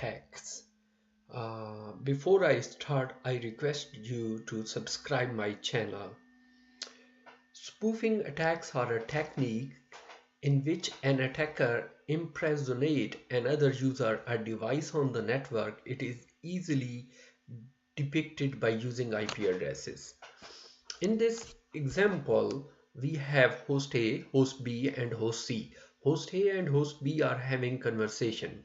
Attacks. Before I start, I request you to subscribe my channel. Spoofing attacks are a technique in which an attacker impersonates another user or device on the network. It is easily depicted by using IP addresses. In this example, we have host A, host B, and host C. Host A and host B are having conversation,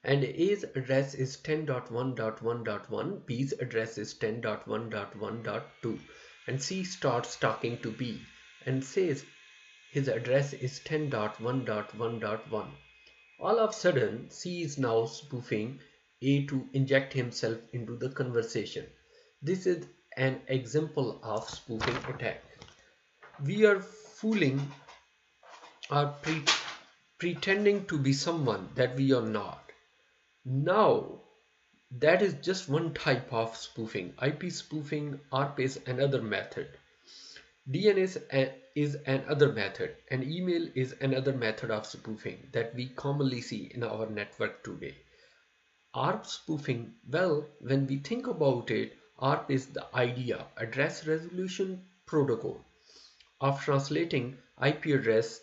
and A's address is 10.1.1.1, B's address is 10.1.1.2, and C starts talking to B and says his address is 10.1.1.1. All of a sudden, C is now spoofing A to inject himself into the conversation. This is an example of spoofing attack. We are fooling or pretending to be someone that we are not. Now, that is just one type of spoofing. IP spoofing, ARP is another method. DNS is another method, and email is another method of spoofing that we commonly see in our network today. ARP spoofing, well, when we think about it, ARP is the idea, address resolution protocol, of translating IP addresses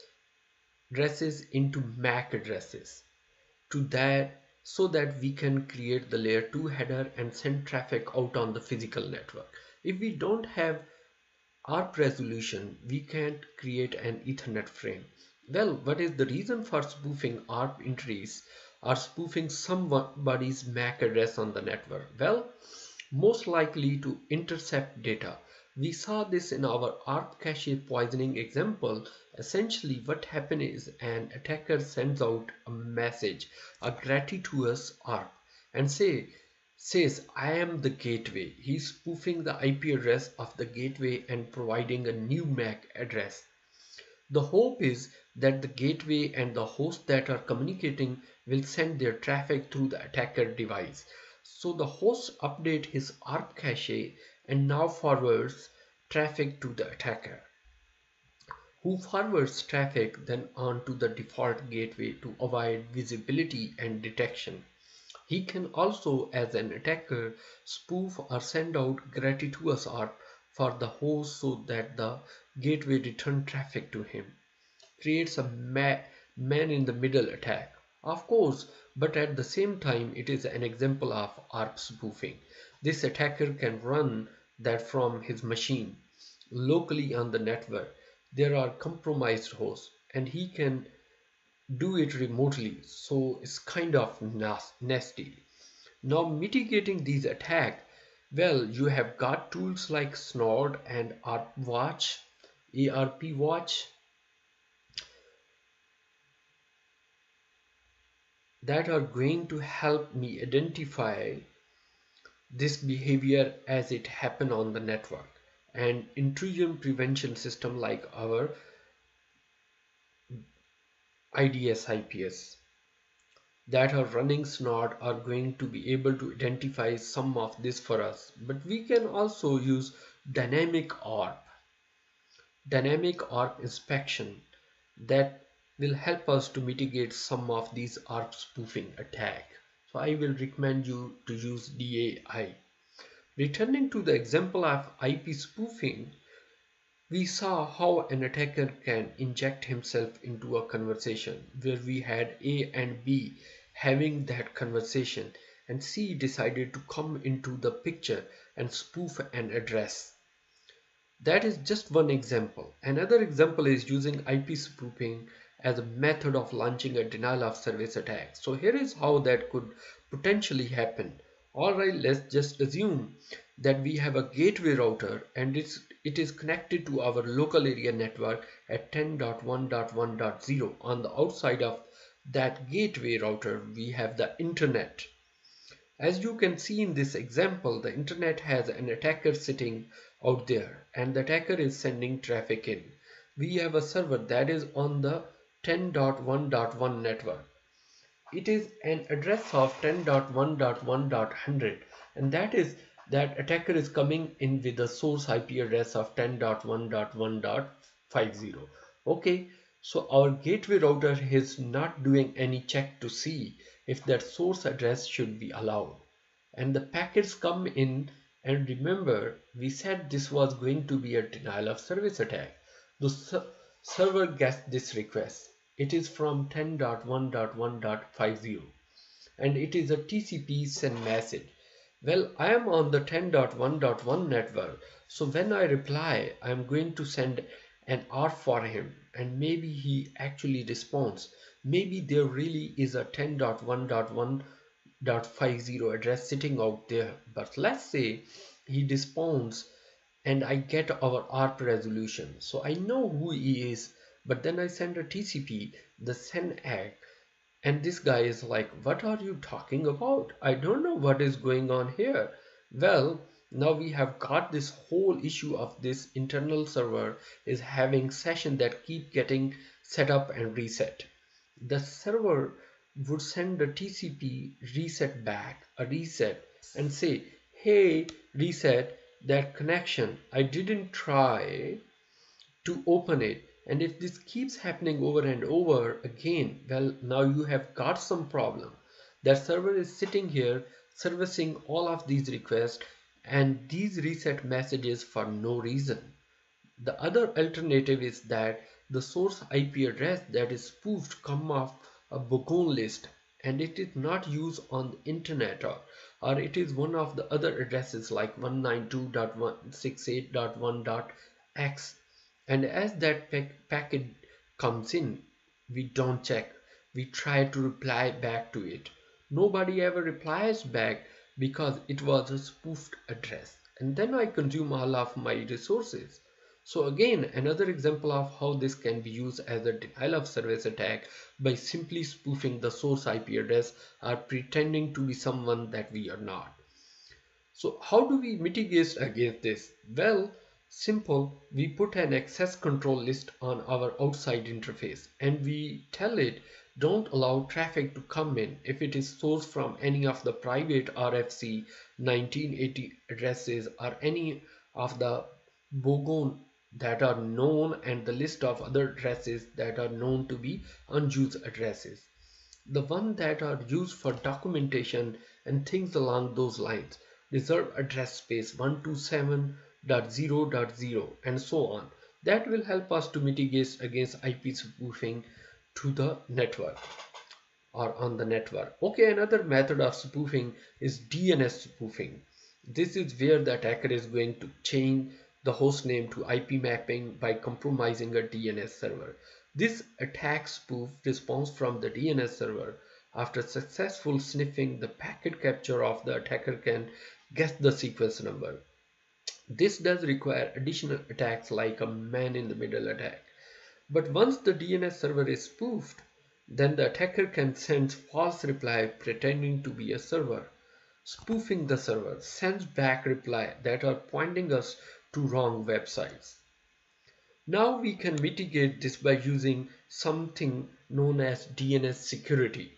into MAC addresses so that we can create the layer 2 header and send traffic out on the physical network. If we don't have ARP resolution, we can't create an Ethernet frame. Well, what is the reason for spoofing ARP entries or spoofing somebody's MAC address on the network? Well, most likely to intercept data. We saw this in our ARP cache poisoning example. Essentially, what happens is an attacker sends out a message, a gratuitous ARP, and says, I am the gateway. He's spoofing the IP address of the gateway and providing a new MAC address. The hope is that the gateway and the host that are communicating will send their traffic through the attacker device. So the host updates his ARP cache and now forwards traffic to the attacker, who forwards traffic then onto the default gateway to avoid visibility and detection. He can also, as an attacker, spoof or send out gratuitous ARP for the host so that the gateway returns traffic to him. Creates a man-in-the-middle attack, of course, but at the same time it is an example of ARP spoofing. This attacker can run that from his machine locally on the network. There are compromised hosts and he can do it remotely, so it's kind of nasty. Now, mitigating these attacks, well, you have got tools like Snort and ARP Watch that are going to help me identify this behavior as it happens on the network. And intrusion prevention system like our IDS IPS that are running Snort are going to be able to identify some of this for us. But we can also use dynamic ARP inspection that will help us to mitigate some of these ARP spoofing attacks. So I will recommend you to use DAI. Returning to the example of IP spoofing, we saw how an attacker can inject himself into a conversation where we had A and B having that conversation, and C decided to come into the picture and spoof an address. That is just one example. Another example is using IP spoofing as a method of launching a denial of service attack. So here is how that could potentially happen. Alright, let's just assume that we have a gateway router and it is connected to our local area network at 10.1.1.0. On the outside of that gateway router, we have the internet. As you can see in this example, the internet has an attacker sitting out there and the attacker is sending traffic in. We have a server that is on the 10.1.1 network. It is an address of 10.1.1.100, and that attacker is coming in with the source IP address of 10.1.1.50. Okay, so our gateway router is not doing any check to see if that source address should be allowed. And the packets come in, and remember we said this was going to be a denial of service attack. The server gets this request. It is from 10.1.1.50 and it is a TCP send message. Well, I am on the 10.1.1 network, so when I reply, I am going to send an R for him, and maybe he actually responds. Maybe there really is a 10.1.1.50 address sitting out there, but let's say he responds and I get our ARP resolution. So I know who he is, but then I send a TCP, the send ACK, and this guy is like, what are you talking about? I don't know what is going on here. Well, now we have got this whole issue of this internal server is having session that keep getting set up and reset. The server would send a TCP reset back, a reset, and say, hey, reset that connection. I didn't try to open it. And if this keeps happening over and over again, well, now you have got some problem. That server is sitting here servicing all of these requests and these reset messages for no reason. The other alternative is that the source IP address that is spoofed come off a Bogon list and it is not used on the internet, or it is one of the other addresses like 192.168.1.x. And as that packet comes in, we don't check. We try to reply back to it. Nobody ever replies back because it was a spoofed address. And then I consume all of my resources. So again, another example of how this can be used as a denial of service attack by simply spoofing the source IP address or pretending to be someone that we are not. So how do we mitigate against this? Well, simple. We put an access control list on our outside interface and we tell it don't allow traffic to come in if it is sourced from any of the private RFC 1980 addresses or any of the Bogon that are known and the list of other addresses that are known to be unused addresses. The ones that are used for documentation and things along those lines. Reserve address space 127.0.0 and so on. That will help us to mitigate against IP spoofing to the network or on the network. Okay, another method of spoofing is DNS spoofing. This is where the attacker is going to change the host name to IP mapping by compromising a DNS server. This attack spoof response from the DNS server. After successful sniffing the packet capture of the attacker can guess the sequence number. This does require additional attacks like a man-in-the-middle attack. But once the DNS server is spoofed, then the attacker can send false reply pretending to be a server. Spoofing the server sends back reply that are pointing us to wrong websites. Now we can mitigate this by using something known as DNS security,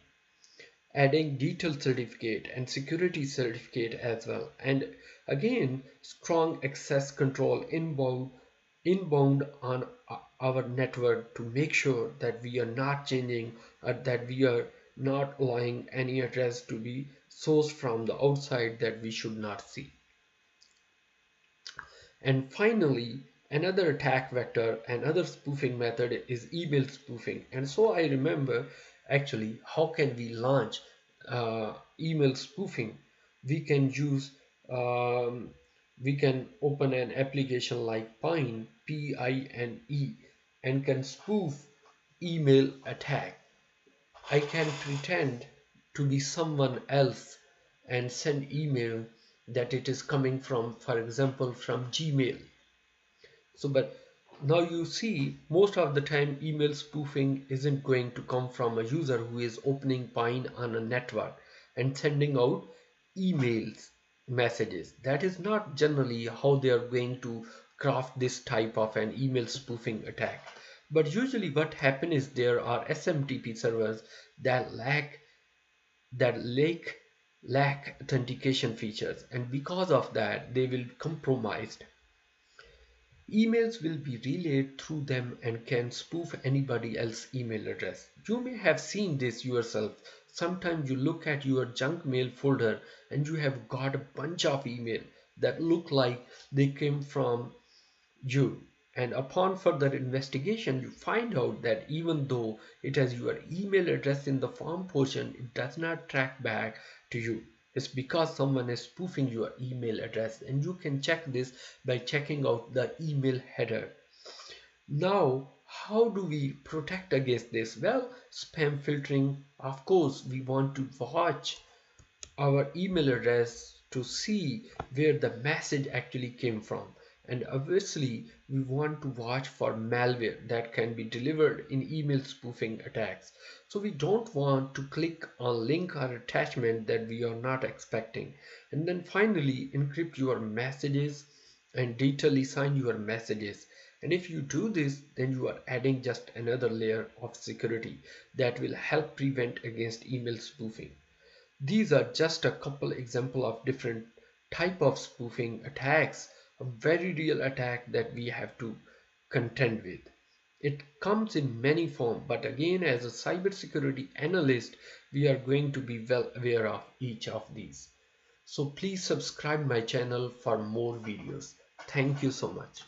adding detail certificate and security certificate as well, and again strong access control inbound on our network to make sure that we are not changing or that we are not allowing any address to be sourced from the outside that we should not see. And finally, another attack vector, another spoofing method is email spoofing. And so I remember actually how can we launch email spoofing. We can use we can open an application like Pine, P-I-N-E, and can spoof email attack. I can pretend to be someone else and send email that it is coming from, for example, from Gmail. So, but now you see most of the time email spoofing isn't going to come from a user who is opening Pine on a network and sending out emails messages. That is not generally how they are going to craft this type of an email spoofing attack. But usually what happens is there are SMTP servers that lack authentication features, and because of that they will be compromised. Emails will be relayed through them and can spoof anybody else's email address. You may have seen this yourself. sometimes you look at your junk mail folder and you have got a bunch of email that look like they came from you. And upon further investigation, you find out that even though it has your email address in the form portion, it does not track back to you. It's because someone is spoofing your email address, and you can check this by checking out the email header. Now, how do we protect against this? Well, spam filtering. Of course, we want to watch our email address to see where the message actually came from. And obviously, we want to watch for malware that can be delivered in email spoofing attacks. So we don't want to click on link or attachment that we are not expecting. And then finally, encrypt your messages and digitally sign your messages. And if you do this, then you are adding just another layer of security that will help prevent against email spoofing. These are just a couple example of different type of spoofing attacks, a very real attack that we have to contend with. It comes in many forms, but again, as a cybersecurity analyst, we are going to be well aware of each of these. So please subscribe my channel for more videos. Thank you so much.